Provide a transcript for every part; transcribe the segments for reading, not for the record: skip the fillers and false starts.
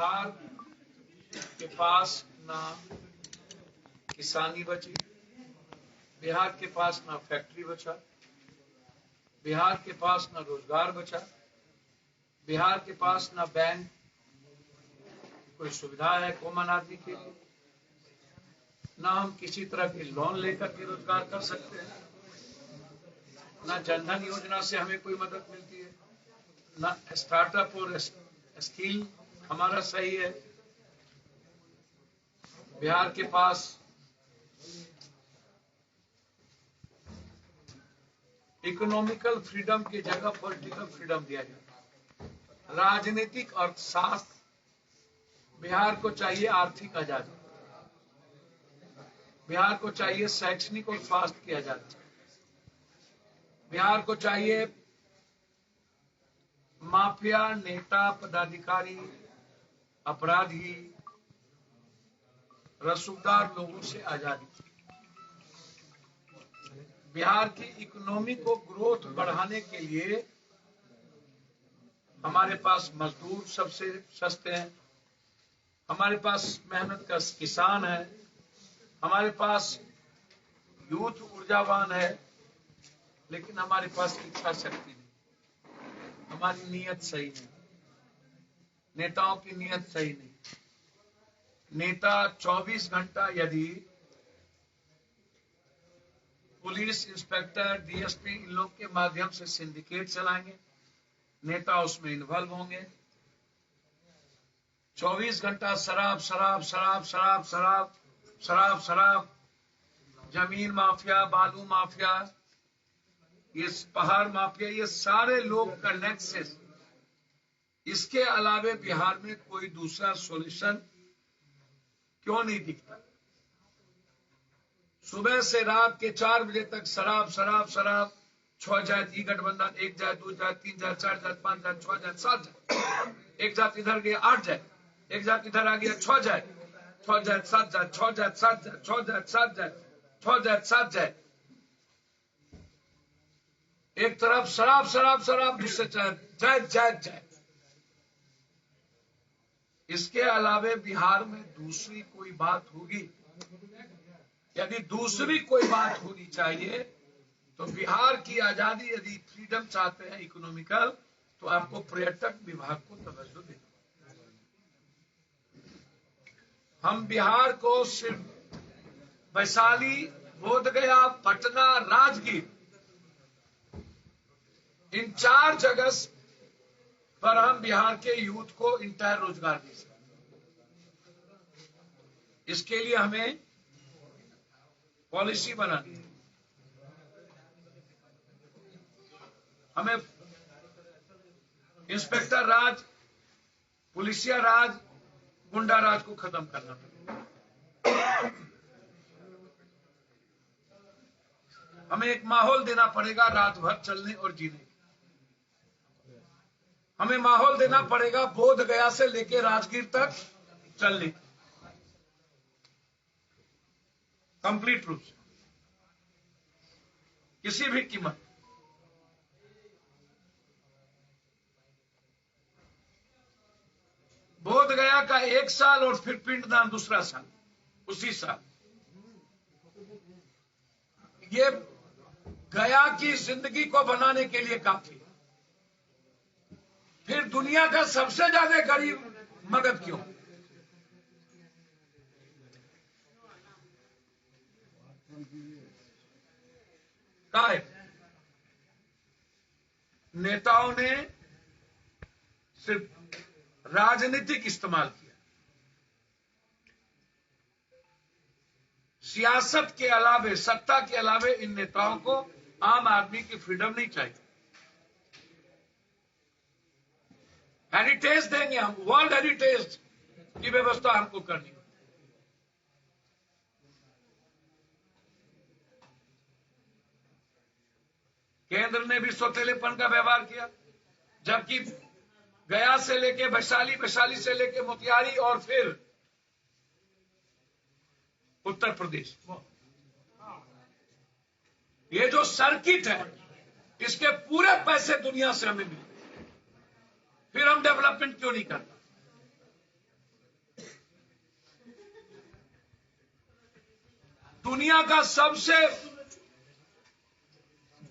बिहार के पास ना किसानी बची, बिहार के पास ना फैक्ट्री बचा, बिहार के पास ना रोजगार बचा, बिहार के पास ना बैंक कोई सुविधा है कॉमन आदमी के लिए, ना हम किसी तरह के लोन लेकर के रोजगार कर सकते हैं, ना जनधन योजना से हमें कोई मदद मिलती है, ना स्टार्टअप और स्किल हमारा सही है। बिहार के पास इकोनॉमिकल फ्रीडम की जगह पॉलिटिकल फ्रीडम दिया जाता है। राजनीतिक अर्थशास्त्र, बिहार को चाहिए आर्थिक आजादी, बिहार को चाहिए शैक्षणिक और स्वास्थ्य की आजादी, बिहार को चाहिए माफिया नेता पदाधिकारी अपराधी रसूखदार लोगों से आजादी। बिहार की इकोनॉमी को ग्रोथ बढ़ाने के लिए हमारे पास मजदूर सबसे सस्ते हैं, हमारे पास मेहनत का किसान है, हमारे पास यूथ ऊर्जावान है, लेकिन हमारे पास इच्छा शक्ति नहीं, हमारी नीयत सही नहीं, नेताओं की नीयत सही नहीं। नेता 24 घंटा यदि पुलिस इंस्पेक्टर डीएसपी इन लोग के माध्यम से सिंडिकेट चलाएंगे, नेता उसमें इन्वॉल्व होंगे, 24 घंटा शराब शराब शराब शराब शराब शराब शराब, जमीन माफिया, बालू माफिया, ये पहाड़ माफिया, ये सारे लोग का नेक्सस। इसके अलावे बिहार में कोई दूसरा सॉल्यूशन क्यों नहीं दिखता? सुबह से रात के 4 बजे तक शराब शराब शराब, 6 जात ई गठबंधन, 1 जात 2 जात 3 जात 4 जात 5 जात 6 जात 7 जात, 1 जात इधर गया 8 जात, 1 जात इधर आ गया 6 जात, 6 जात 7 जात, 6 जात 7 जात, 6 जात 7 जात, 6 जात 7 जात। एक तरफ शराब शराब शराब, दूसरे जात जात जात। इसके अलावे बिहार में दूसरी कोई बात होगी? यदि दूसरी कोई बात होनी चाहिए तो बिहार की आजादी, यदि फ्रीडम चाहते हैं इकोनॉमिकल, तो आपको पर्यटक विभाग को तवज्जो देना। हम बिहार को सिर्फ वैशाली, बोधगया, पटना, राजगीर, इन 4 जगह पर हम बिहार के यूथ को इंटायर रोजगार दे सकते। इसके लिए हमें पॉलिसी बनानी है, हमें इंस्पेक्टर राज, पुलिसिया राज, गुंडा राज को खत्म करना पड़ेगा। हमें एक माहौल देना पड़ेगा रात भर चलने और जीने। हमें माहौल देना पड़ेगा बोध गया से लेकर राजगीर तक चलने, कंप्लीट रूप से, किसी भी कीमत। बोध गया का 1 साल और फिर पिंडदान दूसरा साल, उसी साल। ये गया की जिंदगी को बनाने के लिए काफी। फिर दुनिया का सबसे ज्यादा गरीब मदद क्यों? काय नेताओं ने सिर्फ राजनीतिक इस्तेमाल किया, सियासत के अलावे, सत्ता के अलावे इन नेताओं को आम आदमी की फ्रीडम नहीं चाहिए। हेरिटेज देंगे हम, वर्ल्ड हेरिटेज की व्यवस्था हमको करनी है। केंद्र ने भी सौतेलेपन का व्यवहार किया, जबकि गया से लेके वैशाली, वैशाली से लेके मोतिहारी और फिर उत्तर प्रदेश, ये जो सर्किट है, इसके पूरे पैसे दुनिया से हमें मिले, फिर हम डेवलपमेंट क्यों नहीं करते?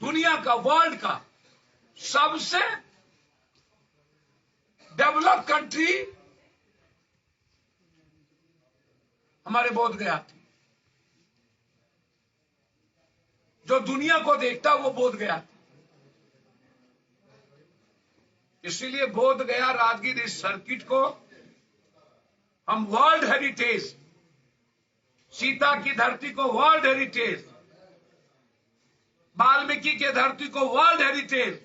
दुनिया का वर्ल्ड का सबसे डेवलप कंट्री हमारे बोध गया थी। जो दुनिया को देखता वो बोध गया था। इसीलिए बोध गया राजगीर इस सर्किट को हम वर्ल्ड हेरिटेज, सीता की धरती को वर्ल्ड हेरिटेज, वाल्मीकि के धरती को वर्ल्ड हेरिटेज,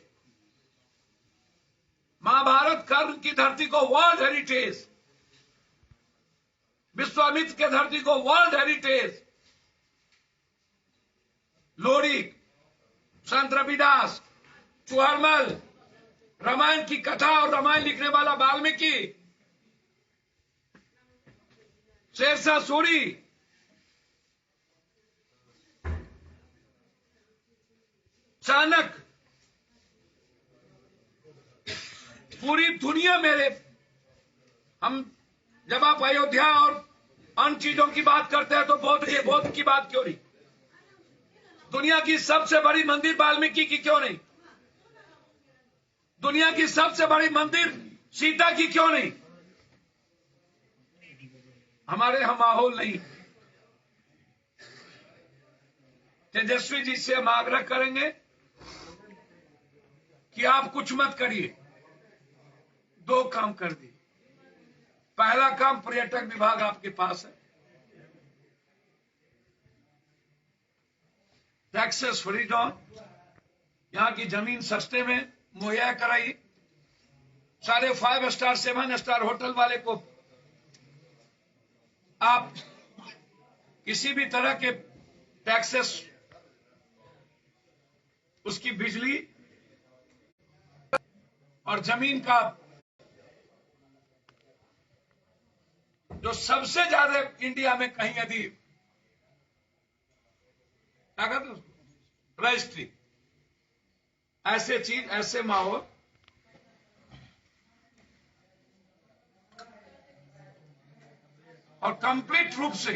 महाभारत कर्ण की धरती को वर्ल्ड हेरिटेज, विश्वामित्र के धरती को वर्ल्ड हेरिटेज, लोरी, संत रविदास, चुहरमल, रामायण की कथा और रामायण लिखने वाला वाल्मीकि, शेरशाह सूरी, चाणक्य, पूरी दुनिया मेरे, हम जब आप अयोध्या और अन्य चीजों की बात करते हैं तो बौद्ध की बात क्यों नहीं? दुनिया की सबसे बड़ी मंदिर वाल्मीकि की क्यों नहीं? दुनिया की सबसे बड़ी मंदिर सीता की क्यों नहीं? हमारे यहां माहौल नहीं। तेजस्वी जी से हम आग्रह करेंगे कि आप कुछ मत करिए, दो काम कर दिए। पहला काम, पर्यटक विभाग आपके पास है, टैक्सेस फ्री जोन, यहां की जमीन सस्ते में मुहैया कराइए। सारे 5 स्टार 7 स्टार होटल वाले को आप किसी भी तरह के टैक्सेस, उसकी बिजली और जमीन का जो सबसे ज्यादा इंडिया में कहीं यदि अगर रजिस्ट्री, ऐसे चीज, ऐसे माहौल, और कंप्लीट रूप से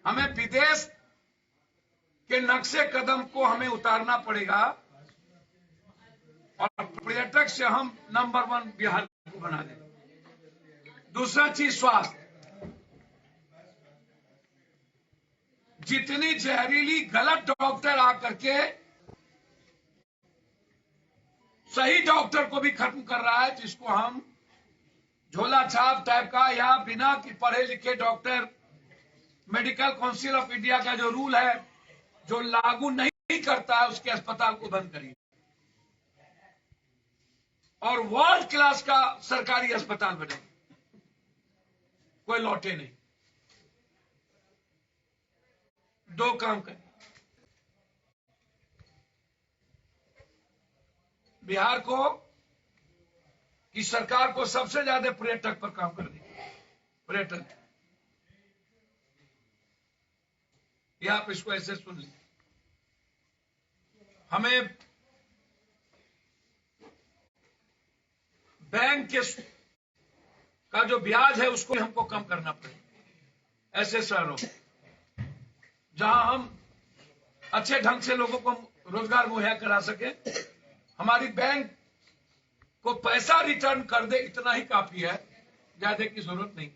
हमें विदेश के नक्शे कदम को हमें उतारना पड़ेगा और पर्यटक से हम नंबर 1 बिहार को बना दें। दूसरा चीज, स्वास्थ्य। जितनी जहरीली गलत डॉक्टर आकर के सही डॉक्टर को भी खत्म कर रहा है, जिसको हम झोला छाप टाइप का या बिना कि पढ़े लिखे doctor, medical council of India का जो रूल है जो लागू नहीं करता है, उसके अस्पताल को बंद करिए और वर्ल्ड क्लास का सरकारी अस्पताल बने, कोई लौटे नहीं। दो काम करें। बिहार को की सरकार को सबसे ज्यादा पर्यटक पर काम करनी, पर्यटन। या आप इसको ऐसे सुन लीजिए, हमें बैंक के का जो ब्याज है उसको हमको कम करना पड़ेगा। ऐसे शहरों जहां हम अच्छे ढंग से लोगों को रोजगार मुहैया करा सके, हमारी बैंक को पैसा रिटर्न कर दे, इतना ही काफी है, ज्यादा की जरूरत नहीं।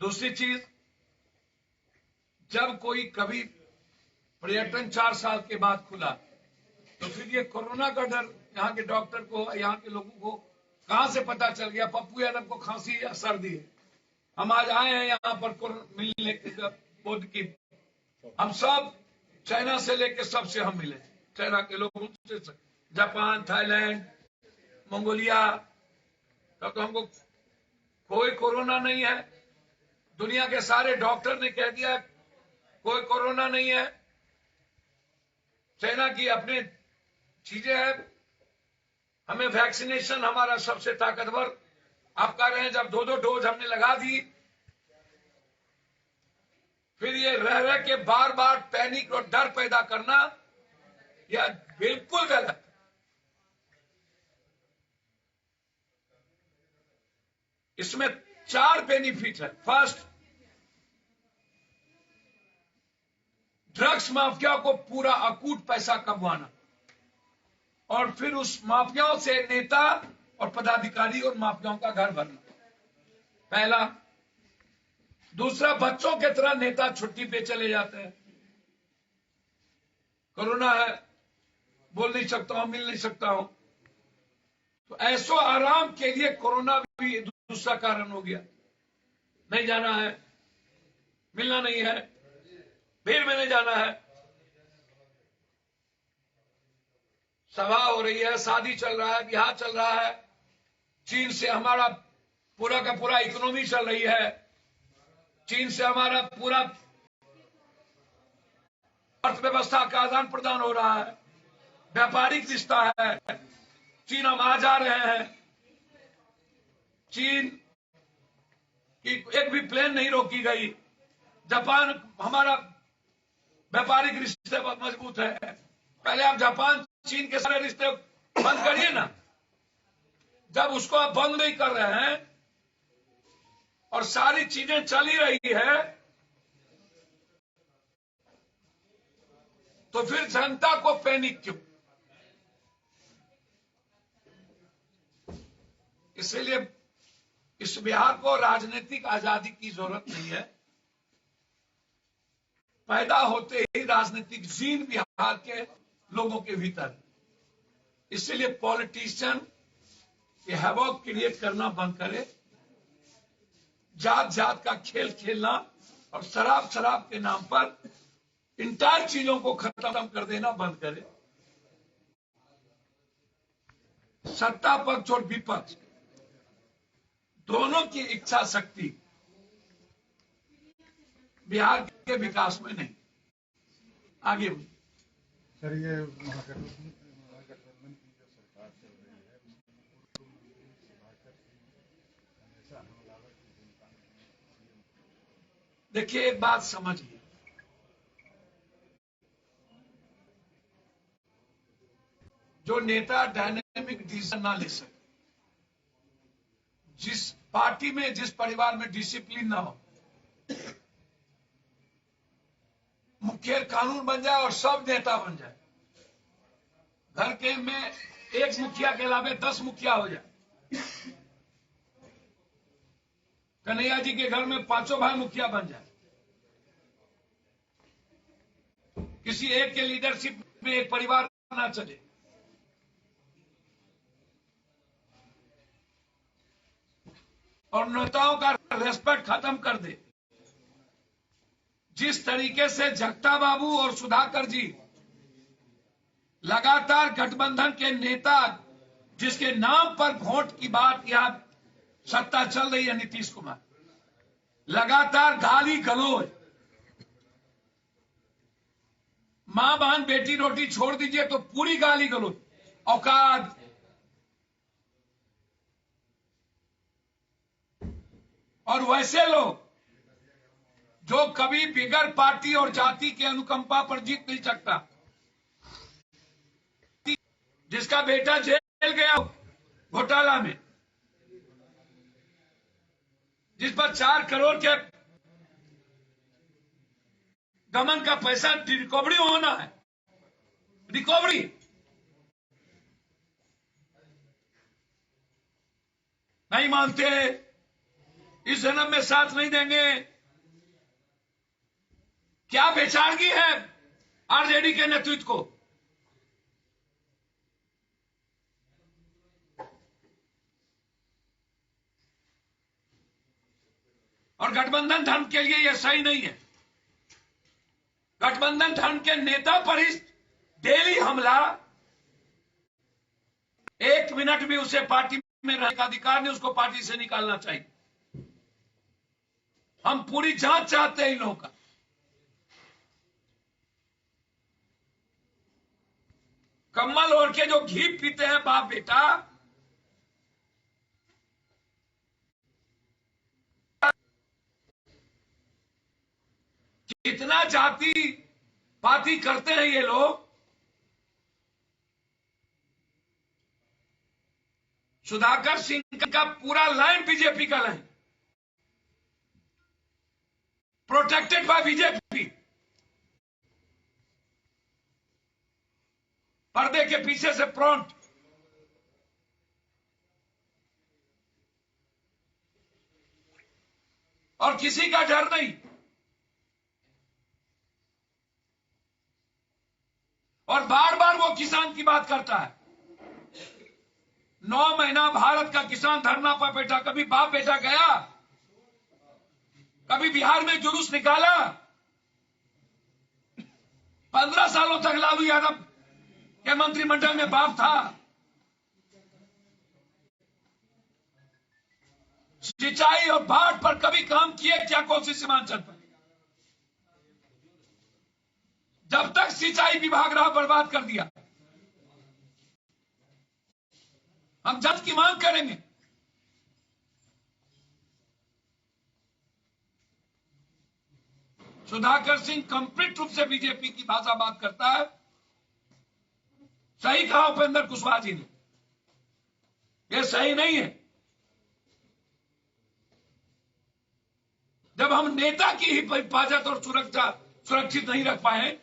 दूसरी चीज, जब कोई कभी पर्यटन 4 साल के बाद खुला तो फिर ये कोरोना का डर यहाँ के डॉक्टर को, यहाँ के लोगों को कहां से पता चल गया? पप्पू यादव को खांसी या सर्दी है, हम आज आए हैं यहाँ पर मिलने बोध की, हम सब चाइना से लेकर सबसे हम मिले, चाइना के लोगों से, जापान, थाईलैंड, मंगोलिया, तब तो हमको कोई कोरोना नहीं है। दुनिया के सारे डॉक्टर ने कह दिया कोई कोरोना नहीं है। चाइना की अपने चीजें हैं, हमें वैक्सीनेशन हमारा सबसे ताकतवर, आप कह रहे हैं जब 2-2 डोज हमने लगा दी, फिर ये रह के बार बार पैनिक और डर पैदा करना, यह बिल्कुल गलत। इसमें 4 बेनिफिट है। फर्स्ट, ड्रग्स माफिया को पूरा अकूट पैसा कमवाना और फिर उस माफियाओं से नेता और पदाधिकारी और माफियाओं का घर भरना, पहला। दूसरा, बच्चों की तरह नेता छुट्टी पे चले जाते हैं। कोरोना है, बोल नहीं सकता हूं, मिल नहीं सकता हूं, तो ऐसो आराम के लिए कोरोना भी दूसरा कारण हो गया। नहीं जाना है, मिलना नहीं है, भीड़ में नहीं जाना है, सभा हो रही है, शादी चल रहा है, ब्याह चल रहा है, चीन से हमारा पूरा का पूरा इकोनॉमी चल रही है, चीन से हमारा पूरा अर्थव्यवस्था का आदान प्रदान हो रहा है, व्यापारिक रिश्ता है, चीन हम आ जा रहे हैं, चीन की एक भी प्लेन नहीं रोकी गई, जापान हमारा व्यापारिक रिश्ते बहुत मजबूत है। पहले आप जापान चीन के सारे रिश्ते बंद करिए ना। जब उसको आप बंद नहीं कर रहे हैं और सारी चीजें चल ही रही है, तो फिर जनता को पैनिक क्यों? इसलिए इस बिहार को राजनीतिक आजादी की जरूरत नहीं है। पैदा होते ही राजनीतिक जीन बिहार के लोगों के भीतर, इसलिए पॉलिटिशियन ये हैवॉक क्रिएट करना बंद करे, जात जात का खेल खेलना और शराब के नाम पर इंटायर चीजों को खत्म कर देना बंद करे। सत्ता पक्ष और विपक्ष दोनों की इच्छा शक्ति बिहार के विकास में नहीं। आगे सर, ये महागठबंधन की जो सरकार चल रही है, हमेशा हमलावर की भूमिका में। देखिए, एक बात समझिए, जो नेता डायनेमिक डिसीजन ना ले सके, जिस पार्टी में जिस परिवार में डिसिप्लिन ना हो, मुखिया कानून बन जाए और सब नेता बन जाए, घर के में एक मुखिया के अलावे 10 मुखिया हो जाए, कन्हैया जी के घर में 5 भाई मुखिया बन जाए, किसी एक के लीडरशिप में एक परिवार ना चले, और नेताओं का रेस्पेक्ट खत्म कर दे। जिस तरीके से जगता बाबू और सुधाकर जी लगातार गठबंधन के नेता, जिसके नाम पर वोट की बात यहां सत्ता चल रही है, नीतीश कुमार, लगातार गाली गलौज, मां बहन बेटी रोटी छोड़ दीजिए तो पूरी गाली गलौज, औकात। और वैसे लोग जो कभी बिगर पार्टी और जाति के अनुकंपा पर जीत नहीं सकता, जिसका बेटा जेल गया घोटाला में, जिस पर 4 करोड़ के गमन का पैसा रिकवरी होना है, रिकवरी, नहीं मानते, इस जन्म में साथ नहीं देंगे। क्या बेचारगी है आरजेडी के नेतृत्व को? और गठबंधन धर्म के लिए यह सही नहीं है। गठबंधन धर्म के नेता पर ही डेली हमला, 1 मिनट भी उसे पार्टी में रहने का अधिकार नहीं, उसको पार्टी से निकालना चाहिए। हम पूरी जांच चाहते हैं इन लोगों का। कम्बल ओढ़ के जो घी पीते हैं बाप बेटा, कितना जाति पाती करते हैं ये लोग। सुधाकर सिंह का पूरा लाइन बीजेपी का लाइन, प्रोटेक्टेड बाय बीजेपी। पर्दे के पीछे से फ्रंट। और किसी का डर नहीं। और बार बार वो किसान की बात करता है। 9 महीना भारत का किसान धरना पर बैठा, कभी बाप बेटा गया, कभी बिहार में जुलूस निकाला। 15 सालों तक लालू यादव के मंत्रिमंडल में बाप था। सिंचाई और बाढ़ पर कभी काम किए क्या कोसी सीमांचल पर? जब तक सिंचाई विभाग रहा बर्बाद कर दिया। हम जांच की मांग करेंगे। सुधाकर सिंह कंप्लीट रूप से बीजेपी की भाषा बात करता है। सही कहा उपेंद्र कुशवाहा जी ने, यह सही नहीं है। जब हम नेता की ही हिफाजत और सुरक्षित नहीं रख पाए,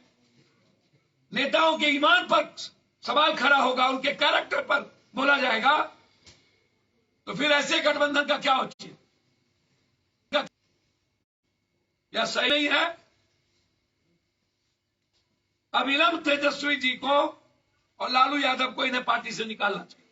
नेताओं के ईमान पर सवाल खड़ा होगा, उनके कैरेक्टर पर बोला जाएगा, तो फिर ऐसे गठबंधन का क्या औचित्य? यह सही नहीं है। अविलंब तेजस्वी जी को और लालू यादव को इन्हें पार्टी से निकालना चाहिए।